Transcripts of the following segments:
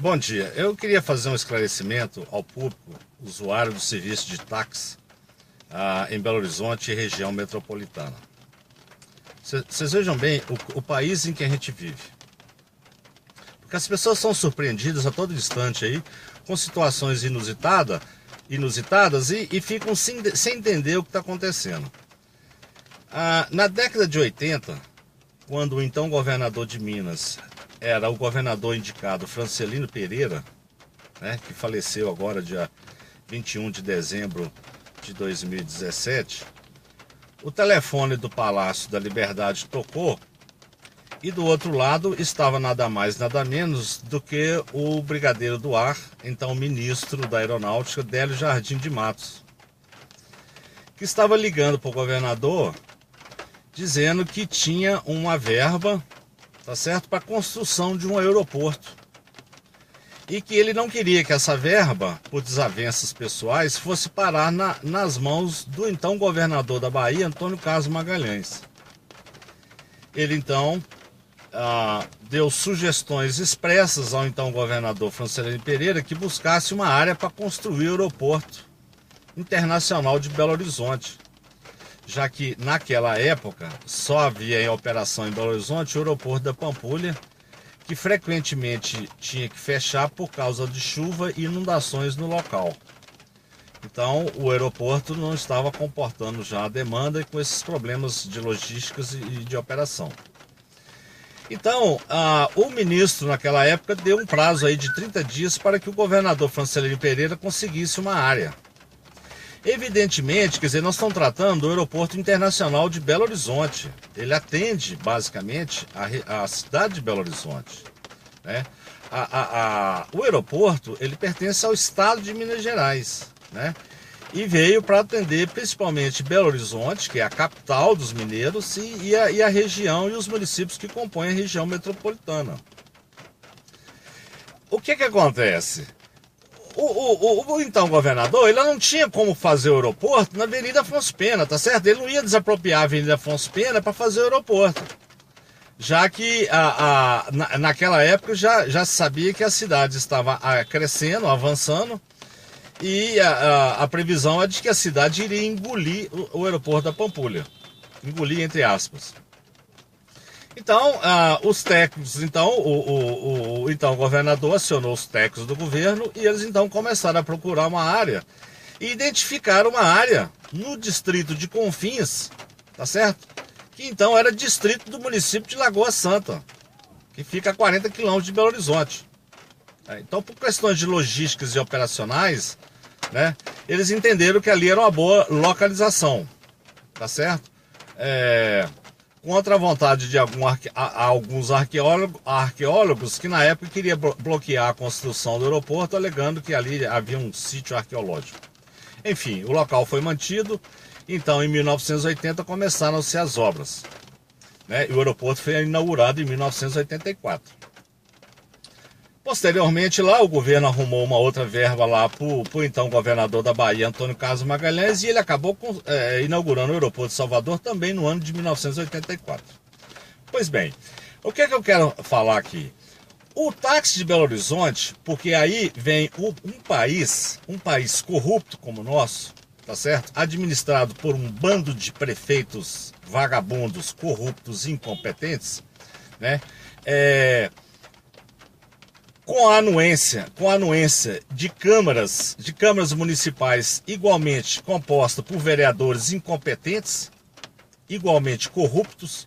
Bom dia, eu queria fazer um esclarecimento ao público usuário do serviço de táxi em Belo Horizonte e região metropolitana. Vocês vejam bem o país em que a gente vive. Porque as pessoas são surpreendidas a todo instante aí com situações inusitadas e ficam sem entender o que está acontecendo. Na década de 80, quando o então governador de Minas era o governador indicado Francelino Pereira, né, que faleceu agora dia 21 de dezembro de 2017, o telefone do Palácio da Liberdade tocou e do outro lado estava nada mais nada menos do que o brigadeiro do ar, então ministro da Aeronáutica, Délio Jardim de Matos, que estava ligando para o governador dizendo que tinha uma verba, tá certo, para a construção de um aeroporto. E que ele não queria que essa verba, por desavenças pessoais, fosse parar nas mãos do então governador da Bahia, Antônio Carlos Magalhães. Ele então deu sugestões expressas ao então governador Francelino Pereira que buscasse uma área para construir o aeroporto internacional de Belo Horizonte, já que naquela época só havia em operação em Belo Horizonte o aeroporto da Pampulha, que frequentemente tinha que fechar por causa de chuva e inundações no local. Então o aeroporto não estava comportando já a demanda e com esses problemas de logísticas e de operação. Então o ministro naquela época deu um prazo aí de 30 dias para que o governador Francelino Pereira conseguisse uma área. Evidentemente, quer dizer, nós estamos tratando do Aeroporto Internacional de Belo Horizonte. Ele atende, basicamente, a cidade de Belo Horizonte, né? O aeroporto, ele pertence ao estado de Minas Gerais, né? E veio para atender principalmente Belo Horizonte, que é a capital dos mineiros, e a região e os municípios que compõem a região metropolitana. O que acontece? O então governador, ele não tinha como fazer o aeroporto na Avenida Afonso Pena, tá certo? Ele não ia desapropriar a Avenida Afonso Pena para fazer o aeroporto, já que naquela época já se sabia que a cidade estava crescendo, avançando, e a previsão é de que a cidade iria engolir o aeroporto da Pampulha, engolir entre aspas. Então, os técnicos, então, o governador acionou os técnicos do governo e eles então começaram a procurar uma área e identificaram uma área no distrito de Confins, tá certo? Que então era distrito do município de Lagoa Santa, que fica a 40 quilômetros de Belo Horizonte. Então, por questões de logísticas e operacionais, né, eles entenderam que ali era uma boa localização, tá certo? Contra a vontade de alguns arqueólogos que na época queriam bloquear a construção do aeroporto, alegando que ali havia um sítio arqueológico. Enfim, o local foi mantido, então em 1980 começaram-se as obras, né? E o aeroporto foi inaugurado em 1984. Posteriormente lá, o governo arrumou uma outra verba lá para o então governador da Bahia, Antônio Carlos Magalhães, e ele acabou inaugurando o aeroporto de Salvador também no ano de 1984. Pois bem, o que eu quero falar aqui? O táxi de Belo Horizonte, porque aí vem um país corrupto como o nosso, tá certo? Administrado por um bando de prefeitos vagabundos, corruptos, incompetentes, né? Com a anuência de câmaras municipais igualmente composta por vereadores incompetentes, igualmente corruptos,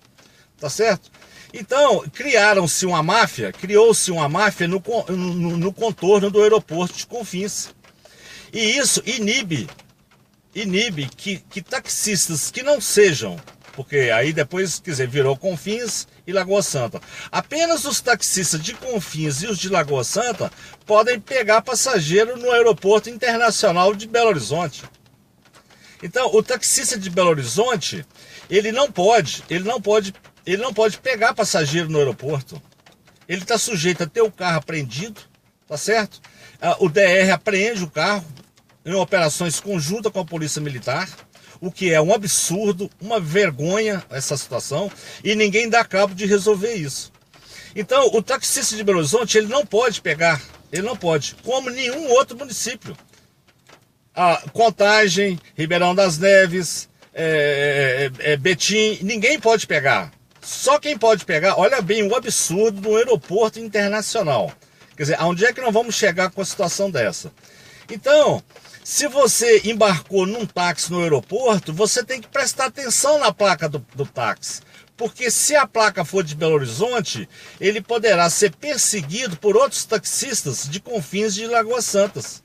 tá certo? Então, criou-se uma máfia no contorno do aeroporto de Confins. E isso inibe que taxistas que não sejam, porque aí depois, quer dizer, virou Confins e Lagoa Santa. Apenas os taxistas de Confins e os de Lagoa Santa podem pegar passageiro no aeroporto internacional de Belo Horizonte. Então, o taxista de Belo Horizonte, ele não pode pegar passageiro no aeroporto. Ele está sujeito a ter o carro apreendido, tá certo? O DR apreende o carro em operações conjuntas com a Polícia Militar, o que é um absurdo, uma vergonha essa situação, e ninguém dá cabo de resolver isso. Então, o taxista de Belo Horizonte, ele não pode pegar, ele não pode, como nenhum outro município. Contagem, Ribeirão das Neves, Betim, ninguém pode pegar. Só quem pode pegar, olha bem o absurdo do aeroporto internacional. Quer dizer, aonde é que nós vamos chegar com a situação dessa? Então, se você embarcou num táxi no aeroporto, você tem que prestar atenção na placa do táxi. Porque se a placa for de Belo Horizonte, ele poderá ser perseguido por outros taxistas de Confins de Lagoas Santas.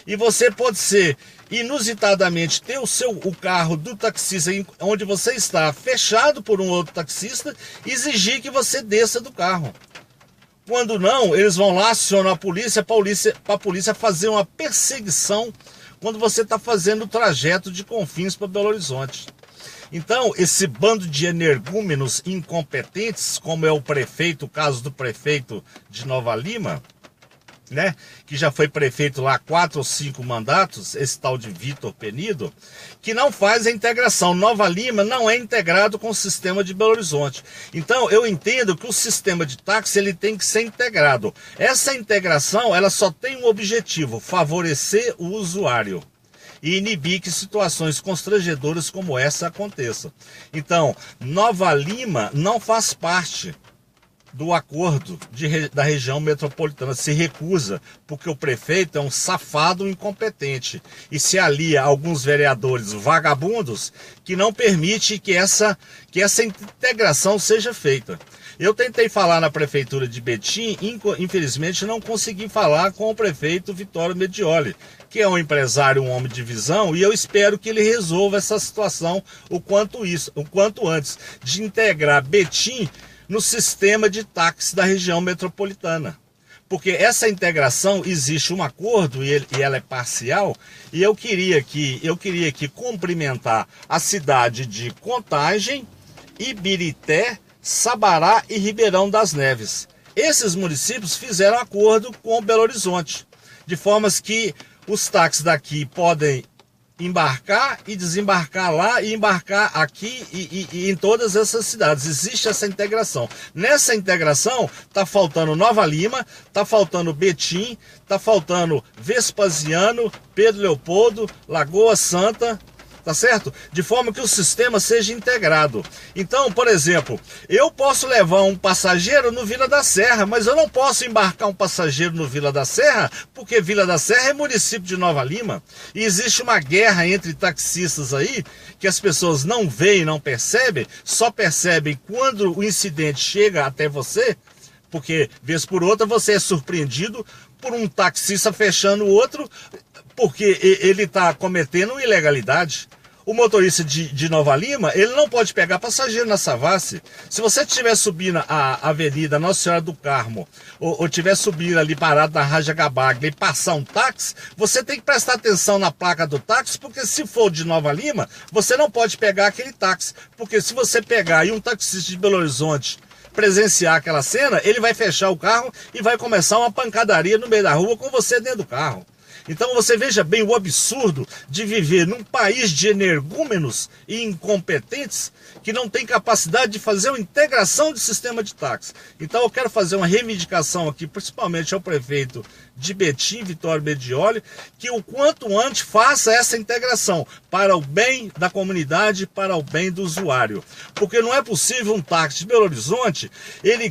E você pode ser, inusitadamente, ter o carro do taxista onde você está fechado por um outro taxista e exigir que você desça do carro. Quando não, eles vão lá, acionam a polícia para a polícia fazer uma perseguição quando você está fazendo o trajeto de Confins para Belo Horizonte. Então, esse bando de energúmenos incompetentes, como é o prefeito, o caso do prefeito de Nova Lima, né, que já foi prefeito lá 4 ou 5 mandatos, esse tal de Vitor Penido, que não faz a integração. Nova Lima não é integrado com o sistema de Belo Horizonte. Então, eu entendo que o sistema de táxi ele tem que ser integrado. Essa integração, ela só tem um objetivo: favorecer o usuário e inibir que situações constrangedoras como essa aconteçam. Então, Nova Lima não faz parte do acordo da região metropolitana, se recusa, porque o prefeito é um safado incompetente e se alia a alguns vereadores vagabundos que não permite que essa integração seja feita. Eu tentei falar na prefeitura de Betim, infelizmente não consegui falar com o prefeito Vitório Medioli, que é um empresário, um homem de visão, e eu espero que ele resolva essa situação o quanto antes, de integrar Betim no sistema de táxi da região metropolitana. Porque essa integração, existe um acordo e ela é parcial, e eu queria aqui cumprimentar a cidade de Contagem, Ibirité, Sabará e Ribeirão das Neves. Esses municípios fizeram acordo com Belo Horizonte, de formas que os táxis daqui podem embarcar e desembarcar lá e embarcar aqui e em todas essas cidades. Existe essa integração. Nessa integração está faltando Nova Lima, está faltando Betim, está faltando Vespasiano, Pedro Leopoldo, Lagoa Santa, tá certo? De forma que o sistema seja integrado. Então, por exemplo, eu posso levar um passageiro no Vila da Serra, mas eu não posso embarcar um passageiro no Vila da Serra, porque Vila da Serra é município de Nova Lima. E existe uma guerra entre taxistas aí, que as pessoas não veem, não percebem, só percebem quando o incidente chega até você, porque, vez por outra, você é surpreendido por um taxista fechando o outro, porque ele está cometendo ilegalidade. O motorista de Nova Lima, ele não pode pegar passageiro na Savassi. Se você estiver subindo a avenida Nossa Senhora do Carmo, ou estiver subindo ali parado na Raja Gabaglia e passar um táxi, você tem que prestar atenção na placa do táxi, porque se for de Nova Lima, você não pode pegar aquele táxi. Porque se você pegar e um taxista de Belo Horizonte presenciar aquela cena, ele vai fechar o carro e vai começar uma pancadaria no meio da rua com você dentro do carro. Então você veja bem o absurdo de viver num país de energúmenos e incompetentes que não tem capacidade de fazer uma integração de sistema de táxi. Então eu quero fazer uma reivindicação aqui, principalmente ao prefeito de Betim, Vitório Medioli, que o quanto antes faça essa integração para o bem da comunidade, para o bem do usuário. Porque não é possível um táxi de Belo Horizonte,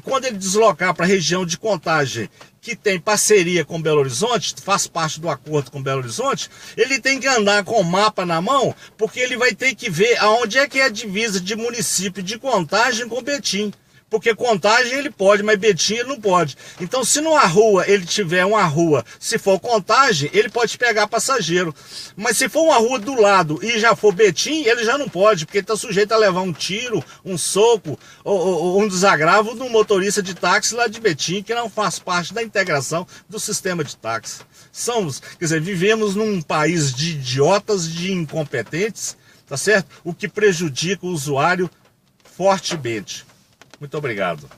quando ele deslocar para a região de Contagem, que tem parceria com Belo Horizonte, faz parte do acordo com Belo Horizonte, ele tem que andar com o mapa na mão, porque ele vai ter que ver aonde é que é a divisa de município de Contagem com Betim. Porque Contagem ele pode, mas Betim ele não pode. Então, se numa rua ele tiver uma rua, se for Contagem, ele pode pegar passageiro. Mas se for uma rua do lado e já for Betim, ele já não pode, porque ele está sujeito a levar um tiro, um soco ou um desagravo do motorista de táxi lá de Betim, que não faz parte da integração do sistema de táxi. Quer dizer, vivemos num país de idiotas, de incompetentes, tá certo? O que prejudica o usuário fortemente. Muito obrigado.